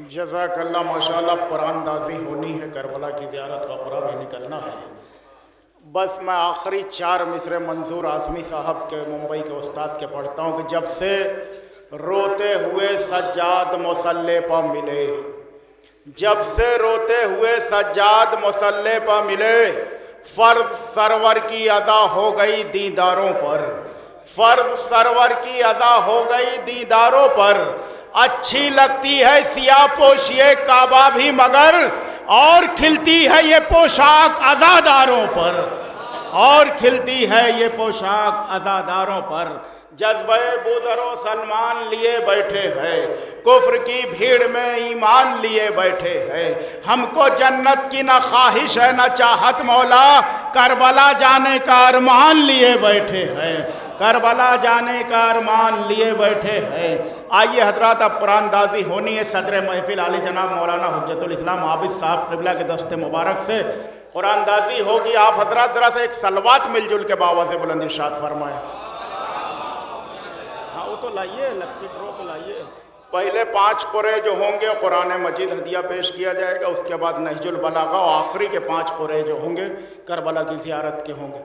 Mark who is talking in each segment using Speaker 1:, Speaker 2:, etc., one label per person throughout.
Speaker 1: जज़ाकल्लाह माशाअल्लाह कुरानदाज़ी होनी है, करबला की ज़ियारत का पूरा भी निकलना है। बस मैं आखिरी 4 मिसरे मंजूर आज़मी साहब के मुंबई के उस्ताद के पढ़ता हूँ कि जब से रोते हुए सज्जाद मुसल्ले पर मिले, जब से रोते हुए सज्जाद मुसल्ले पर मिले, फ़र्ज़ सरवर की अदा हो गई दीदारों पर, फ़र्ज़ सरवर की अदा हो गई दीदारों पर। अच्छी लगती है सिया पोशिए काबा भी, मगर और खिलती है ये पोशाक अज़ादारों पर, और खिलती है ये पोशाक अज़ादारों पर। जज्बे बुज़रो सलमान लिए बैठे हैं, कुफ्र की भीड़ में ईमान लिए बैठे हैं। हमको जन्नत की न ख्वाहिश है न चाहत मौला, करबला जाने का अरमान लिए बैठे हैं, करबला जाने का अरमान लिए बैठे हैं। आइए हजरात, अब कुरानदाज़ी होनी है। सदर महफिल आली जनाब मौलाना हुज्जतुल इस्लाम आबिद साहब क़िबला के दस्ते मुबारक से कुरानदाज़ी होगी। आप हजरात ज़रा से एक सलवात मिलजुल के बावज़ बुलंद इरशाद फरमाएं। हाँ वो तो लाइए, लक्की ड्रॉ को लाइए। पहले 5 कुरे जो होंगे कुरान मजीद हदिया पेश किया जाएगा, उसके बाद नहजुल बलागा, और आखिरी के 5 कुरे जो होंगे करबला की ज़ियारत के होंगे।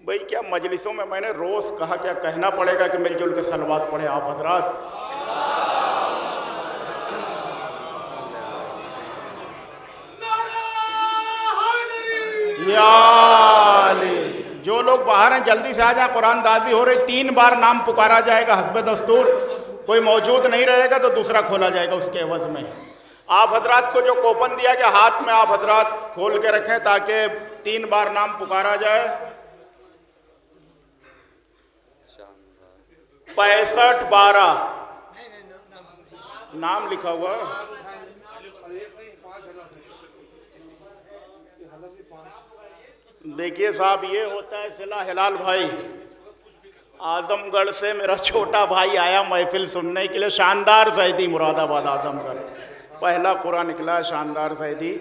Speaker 1: भाई क्या मजलिसों में मैंने रोज़ कहा, क्या कहना पड़ेगा कि मिलजुल के सलवात पढ़े आप हजरात। जो लोग बाहर हैं जल्दी से आ जाए, कुरानदाज़ी हो रही। 3 बार नाम पुकारा जाएगा हस्बे दस्तूर। कोई मौजूद नहीं रहेगा तो दूसरा खोला जाएगा उसके एवज में। आप हजरात को जो कोपन दिया गया हाथ में आप हजरात खोल के रखें ताकि 3 बार नाम पुकारा जाए। 65-12 नाम लिखा हुआ। देखिए साहब, ये होता है सिला हिलाल भाई। आजमगढ़ से मेरा छोटा भाई आया महफिल सुनने के लिए, शानदार सैदी मुरादाबाद आजमगढ़। पहला कुरान निकला है शानदार सैदी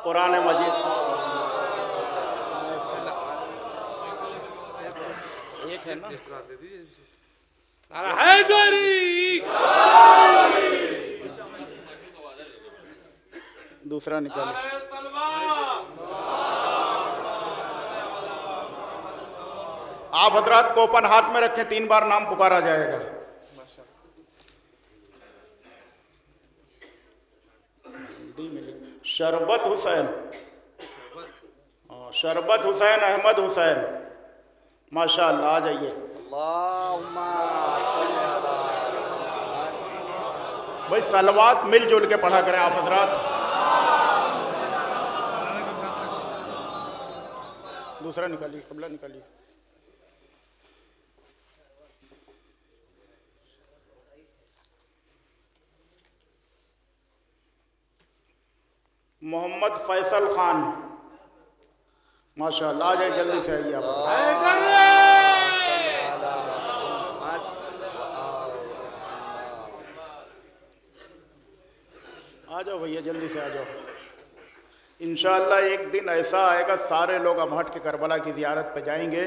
Speaker 1: कुरान मजीद। एक है ना, दूसरा निकाले। आप हजरात कोपन हाथ में रखें, 3 बार नाम पुकारा जाएगा। शरबत हुसैन, शरबत हुसैन, अहमद हुसैन, माशाअल्लाह। आ जाइए भाई, सलवात मिलजुल के पढ़ा करें आप हजरात। दूसरा निकालिए, कबला निकालिए। मोहम्मद फैसल खान, माशाअल्लाह। आ जाए, जल्दी से आइए आप। आ जाओ भैया, जल्दी से आ जाओ। इंशाअल्लाह एक दिन ऐसा आएगा सारे लोग अब हट के करबला की ज़ियारत पे जाएंगे।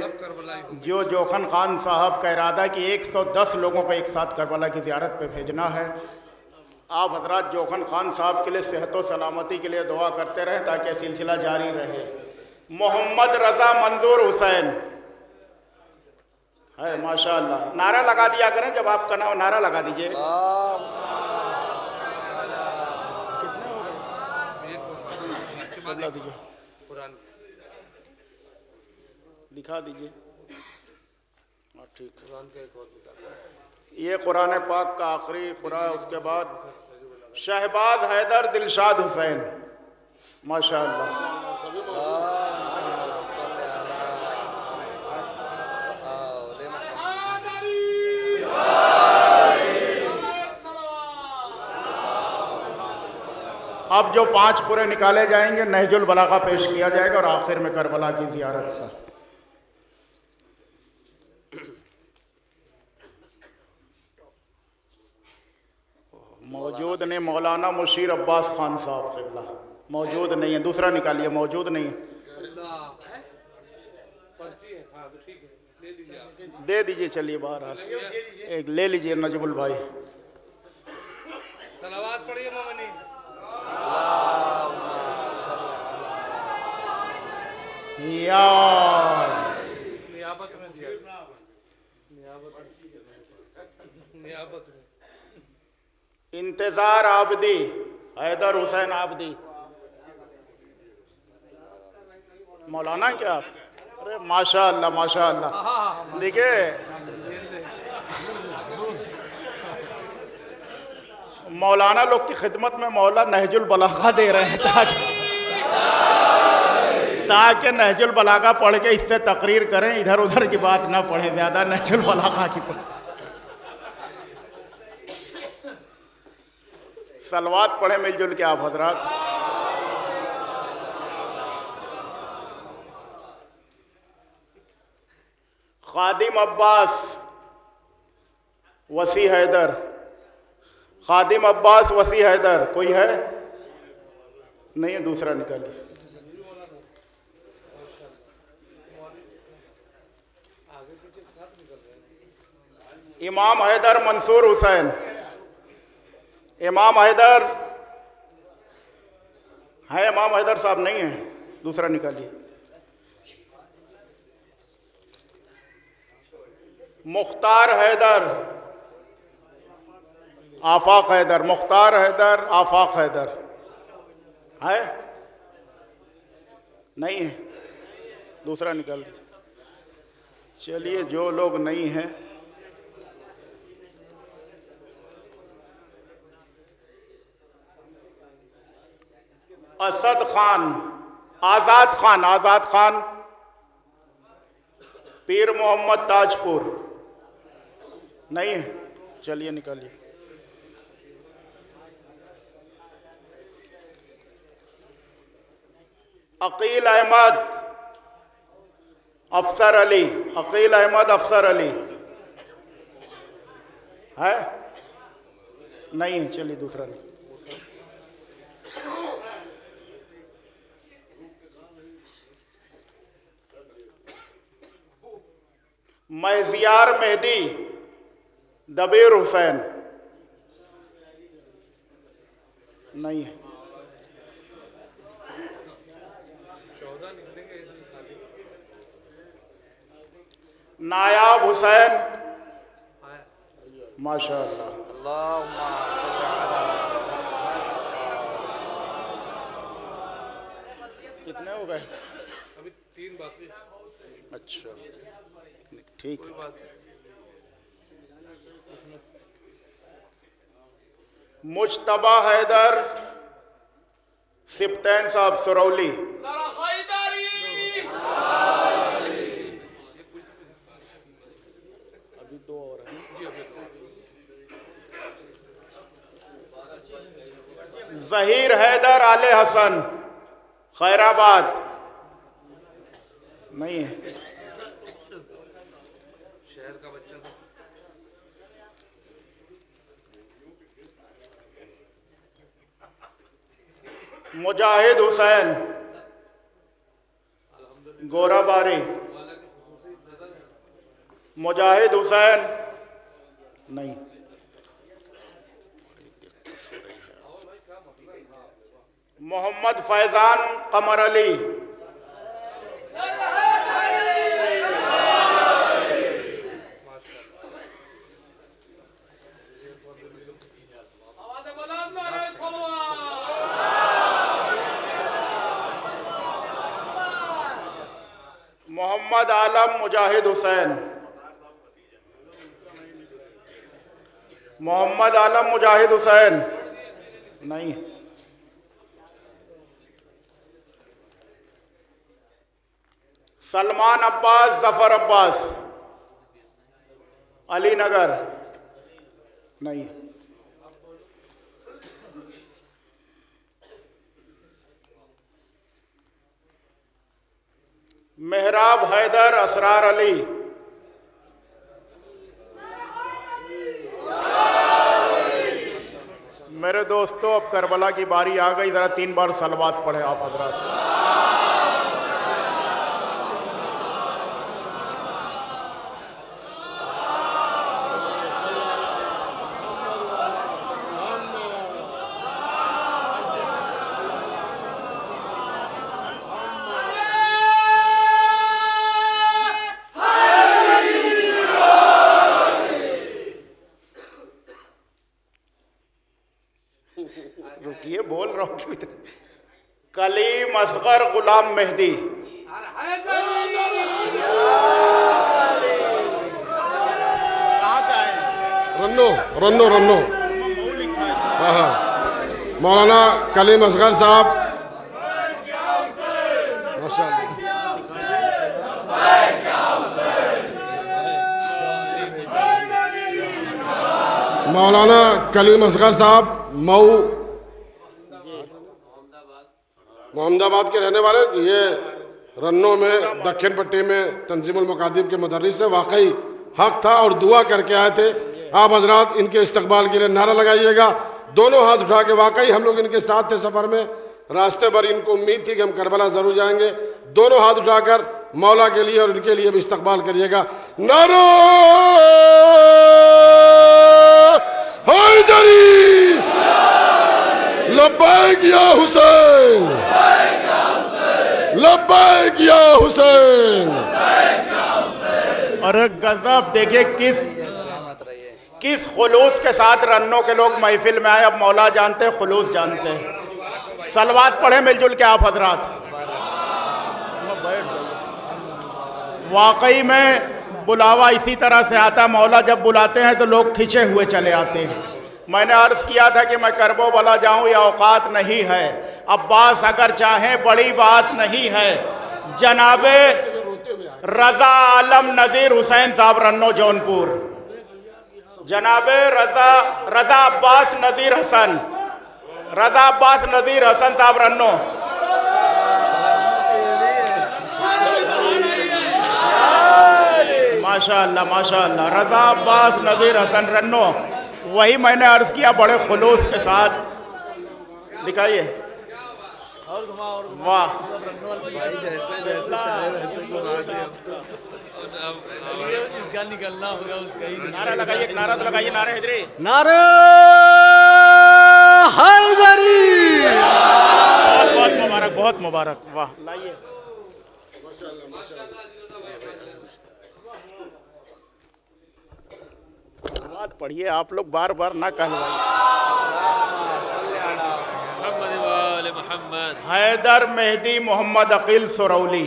Speaker 1: जो जोखन खान साहब का इरादा कि 110 लोगों को एक साथ करबला की ज़ियारत पे भेजना है। आप हजरात जोखन खान साहब के लिए सेहत व सलामती के लिए दुआ करते रहें ताकि सिलसिला जारी रहे। मोहम्मद रज़ा मंजूर हुसैन है, माशाअल्लाह। नारा लगा दिया करें जब आपका नाम, नारा लगा दीजिए। दीजिए, दिखा दीजिए। ठीक, ये कुरान पाक का आखिरी कुरा है। उसके बाद शहबाज हैदर दिलशाद हुसैन, माशाअल्लाह। अब जो 5 पूरे निकाले जाएंगे, नहजुल बलागा पेश किया जाएगा और आखिर में करबला की ज़ियारत का। मौजूद नहीं, मौलाना मुशीर अब्बास खान साहब क़िबला मौजूद नहीं है। दूसरा निकालिए, मौजूद नहीं है। दे दीजिए, चलिए बाहर एक ले लीजिए नजमुल भाई।
Speaker 2: सलावत पढ़िए मोमिनी।
Speaker 1: यार
Speaker 2: नियाबत में दिया, नियाबत में।
Speaker 1: इंतजार आबदी, हैदर हुसैन आबदी। मौलाना क्या आप? अरे माशाअल्लाह माशाअल्लाह। देखिए मौलाना लोग की खिदमत में मौला नहजुल बलागा दे रहे हैं ताकि नहजुल बलागा पढ़ के इससे तकरीर करें, इधर उधर की बात ना पढ़े, ज्यादा नहजुल बलागा की सलवात पढ़े मिलजुल के आप हजरात। खादिम अब्बास वसी हैदर, खादिम अब्बास वसी हैदर कोई है? नहीं है, दूसरा निकालिए। इमाम हैदर मंसूर हुसैन, इमाम हैदर है? इमाम हैदर साहब नहीं है, दूसरा निकालिए। मुख्तार हैदर, आफाक हैदर, मुख्तार हैदर, आफाक हैदर है? नहीं है, दूसरा निकाल दीजिए। चलिए जो लोग नहीं हैं, असद खान, आजाद खान, आजाद खान, पीर मोहम्मद ताजपुर नहीं है, चलिए निकालिए। अकील अहमद अफसर अली, अकील अहमद अफसर अली है? नहीं है, चलिए दूसरा नहीं। मैजियार मेहदी दबीर हुसैन नहीं है। नायाब हुसैन माशाअल्लाह। कितने हो गए?
Speaker 2: अभी 3 बाकी।
Speaker 1: अच्छा ठीक है। मुज्तबा हैदर सिप्तैन साहब सुरौली, अभी 2 और हैं। जहीर हैदर आले हसन खैराबाद नहीं है,
Speaker 2: शहर का बच्चा था।
Speaker 1: मुजाहिद हुसैन गोराबारी, मुजाहिद हुसैन नहीं। मोहम्मद फैजान कमर अली मोहम्मद आलम मुजाहिद हुसैन, मोहम्मद आलम मुजाहिद हुसैन नहीं। सलमान अब्बास जफर अब्बास अलीनगर नहीं। मेहराब हैदर असरार अली मेरे दोस्तों, अब करबला की बारी आ गई, जरा 3 बार सलवात पढ़े आप हजरात। रुकिए, बोल रहा हूँ क्यों? कलीम असगर गुलाम मेहदी, कहाँ से आए?
Speaker 3: रन्नो रन्नो रन्नो। हाँ हाँ, मौलाना कलीम असगर साहब, माशाअल्लाह। मौलाना कलीम असगर साहब मऊ मोहम्मदाबाद के रहने वाले, ये रन्नो में दक्षिण पट्टी में तंजीमुल मुकादिब के मुदर्रिस से वाकई हक था और दुआ करके आए थे। आप हजरात इनके इस्तकबाल के लिए नारा लगाइएगा, दोनों हाथ उठा के। वाकई हम लोग इनके साथ थे सफर में, रास्ते पर इनको उम्मीद थी कि हम करबला जरूर जाएंगे। दोनों हाथ उठाकर मौला के लिए और इनके लिए भी इस्तकबाल करिएगा। नारा हैदरी, लब्बैक या हुसैन, लब्बैक या हुसैन।
Speaker 1: और गजब देखिए किस खुलूस के साथ रन्नों के लोग महफिल में आए। अब मौला जानते हैं, खुलूस जानते हैं। सलवात पढ़े मिलजुल के आप हजरात। वाकई में बुलावा इसी तरह से आता है, मौला जब बुलाते हैं तो लोग खिंचे हुए चले आते हैं। मैंने अर्ज किया था कि मैं करबो वाला जाऊं, या औकात नहीं है। अब्बास अगर चाहें बड़ी बात नहीं है। जनाबे रजा आलम नज़ीर हुसैन साहब रन्नो जौनपुर, जनाबे रजा अब्बास नज़ीर हसन, रजा अब्बास नज़ीर हसन साहब रन्नो। माशाअल्लाह माशाअल्लाह, रजा अब्बास नज़ीर हसन रन्नो। वही मैंने अर्ज किया, बड़े खुलूस के साथ दिखाइए। वाह,
Speaker 2: निकलना होगा उसका ही।
Speaker 1: नारा लगाइए, नारा तो लगाइए, नारा हैदरी,
Speaker 4: नारे हैदरी।
Speaker 1: बहुत बहुत मुबारक, बहुत मुबारक। वाह, लाइए। बात पढ़िए, आप लोग बार बार ना कहलवाइए। हैदर मेहदी मोहम्मद अकील सुरौली।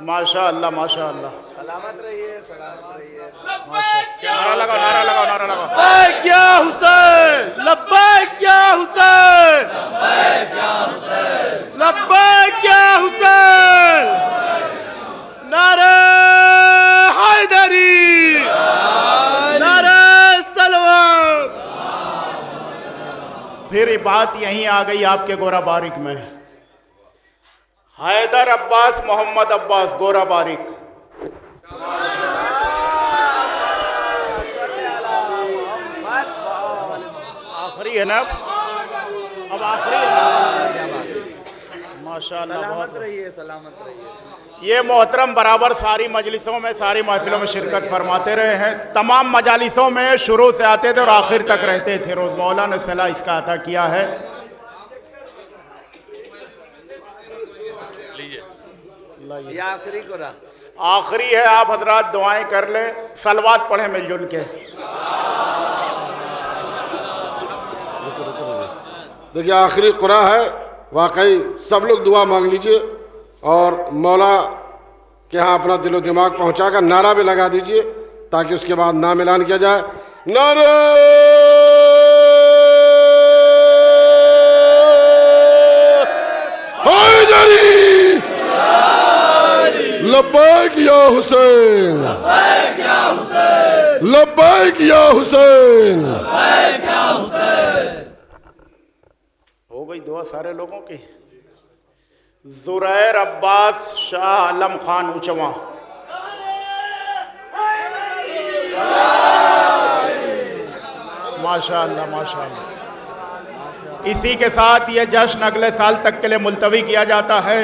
Speaker 1: माशाअल्लाह माशाअल्लाह,
Speaker 4: सलामत रहिए, सलामत रहिए।
Speaker 1: नारा लगाओ, नारा लगाओ, नारा लगाओ।
Speaker 4: लब्बैक या हुसैन, लब्बैक या हुसैन, लब्बैक या हुसैन। नारे हैदरी, नारे सलवात।
Speaker 1: फिर बात यहीं आ गई आपके गोरा बारिक में। हैदर अब्बास मोहम्मद अब्बास गोरा बारिक। आखिरी है ना, अब आखिरी है ना। माशाअल्लाह,
Speaker 4: सलामत रहिए, सलामत रहिए।
Speaker 1: ये मोहतरम बराबर सारी मजलिसों में, सारी महफिलों में शिरकत फरमाते रहे हैं। तमाम मजालिसों में शुरू से आते थे और आखिर तक रहते थे। रोज़ मौला ने सलाह इसका अता किया है।
Speaker 4: ये आखिरी को रहा,
Speaker 1: आखिरी है, आप हजरात दुआएं कर लें, सलवात पढ़े मिलजुल के।
Speaker 3: देखिए आखिरी कुरा है, वाकई सब लोग दुआ मांग लीजिए और मौला के यहाँ अपना दिलो दिमाग पहुँचाकर नारा भी लगा दीजिए ताकि उसके बाद नाम ऐलान किया जाए। नारे हैदरी, लब्बैक या हुसैन, लब्बैक या हुसैन।
Speaker 1: हो गई दुआ सारे लोगों की। ज़ुरैर अब्बास शाह आलम खान उचवा। माशाअल्लाह माशाअल्लाह। इसी के साथ ये जश्न अगले साल तक के लिए मुलतवी किया जाता है।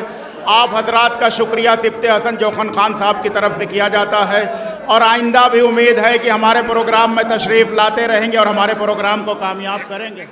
Speaker 1: आप हजरात का शुक्रिया सिफ्ते हसन जोखन खान साहब की तरफ से किया जाता है और आइंदा भी उम्मीद है कि हमारे प्रोग्राम में तशरीफ़ लाते रहेंगे और हमारे प्रोग्राम को कामयाब करेंगे।